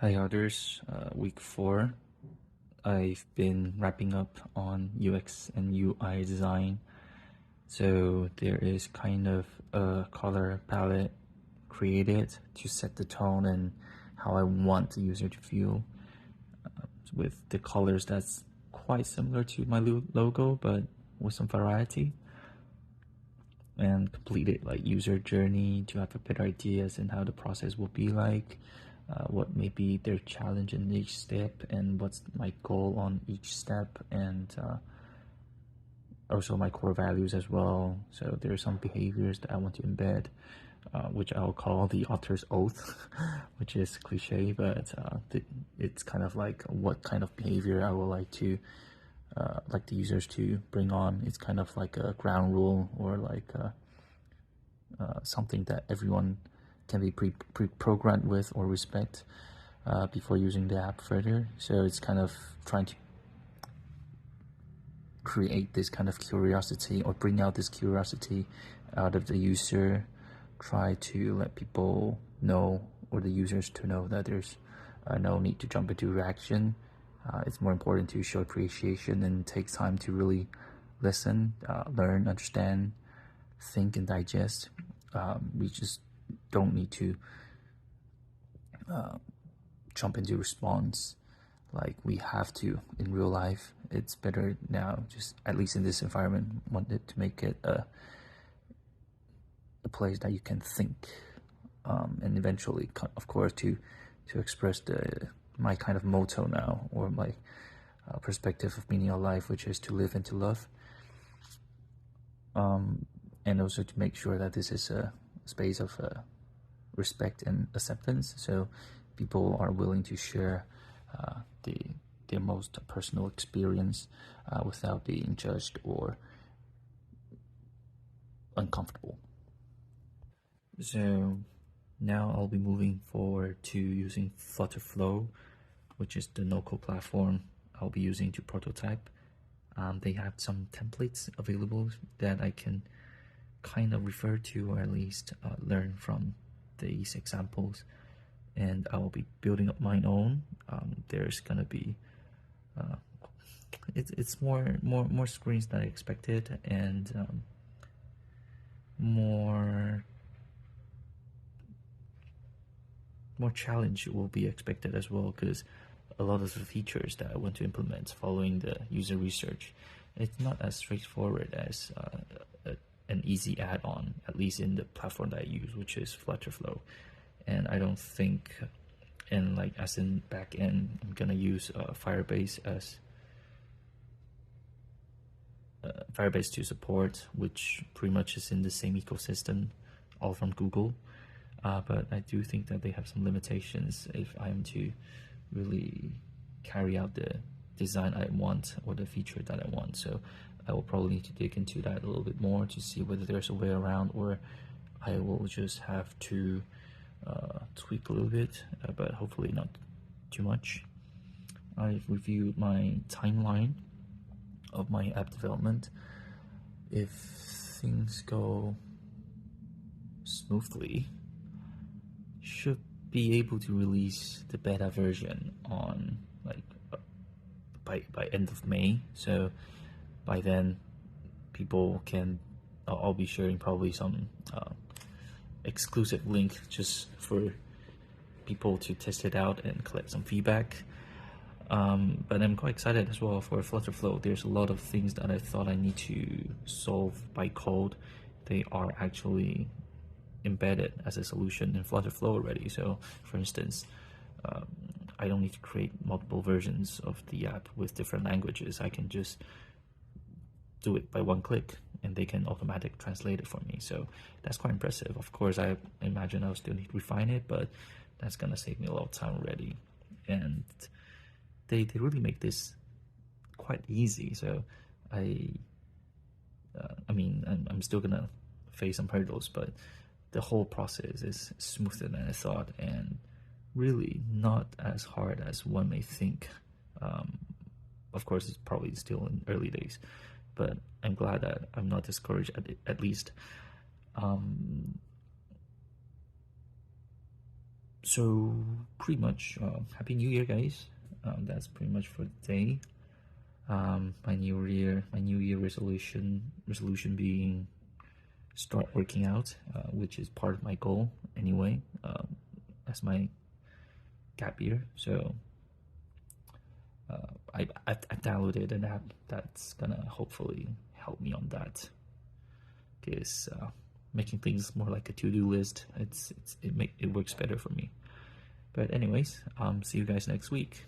Hi, Otters. Week 4. I've been wrapping up on UX and UI design. So there is kind of a color palette created to set the tone and how I want the user to feel with the colors that's quite similar to my logo, but with some variety. And completed like user journey to have a better ideas and how the process will be like, what may be their challenge in each step, and what's my goal on each step, and also my core values as well. So there are some behaviors that I want to embed, which I'll call the Otter's Oath, which is cliche, but it's kind of like what kind of behavior I would like the users to bring on. It's kind of like a ground rule, or like something that everyone can be pre-programmed with or respect before using the app further. So it's kind of trying to create this kind of curiosity, or bring out this curiosity out of the user. Try to let people know, or the users to know, that there's no need to jump into reaction. It's more important to show appreciation and take time to really listen, learn, understand, think, and digest. We just don't need to jump into response like we have to in real life. It's better now, just at least in this environment, wanted to make it a place that you can think, and eventually, of course, to express my kind of motto now, or my perspective of meaning of life, which is to live and to love. And also to make sure that this is a space of respect and acceptance, so people are willing to share their most personal experience without being judged or uncomfortable. So now I'll be moving forward to using Flutterflow, which is the no-code platform I'll be using to prototype. They have some templates available that I can kind of refer to, or at least learn from these examples, and I will be building up my own. There's gonna be it's more screens than I expected, and more challenge will be expected as well, because a lot of the features that I want to implement following the user research, it's not as straightforward as an easy add-on, at least in the platform that I use, which is Flutterflow. And I don't think, and like as in backend, I'm gonna use Firebase as Firebase to support, which pretty much is in the same ecosystem, all from Google. But I do think that they have some limitations if I'm to really carry out the design I want, or the feature that I want. So I will probably need to dig into that a little bit more to see whether there's a way around, or I will just have to tweak a little bit, but hopefully not too much. I've reviewed my timeline of my app development. If things go smoothly, should be able to release the beta version on like by end of May. So by then, people can. I'll be sharing probably some exclusive link just for people to test it out and collect some feedback. But I'm quite excited as well for Flutterflow. There's a lot of things that I thought I need to solve by code. They are actually embedded as a solution in Flutterflow already. So, for instance, I don't need to create multiple versions of the app with different languages. I can just do it by one click, and they can automatically translate it for me. So that's quite impressive. Of course, I imagine I'll still need to refine it, but that's gonna save me a lot of time already. And they really make this quite easy. So I mean, I'm still gonna face some hurdles, but the whole process is smoother than I thought, and really not as hard as one may think. Of course, it's probably still in early days, but I'm glad that I'm not discouraged at least. So pretty much, Happy New Year, guys. That's pretty much for the day. My New Year resolution being start working out, which is part of my goal anyway. That's my gap year. So I downloaded an app that's gonna hopefully help me on that. Because making things more like a to-do list, it works better for me. But anyways, see you guys next week.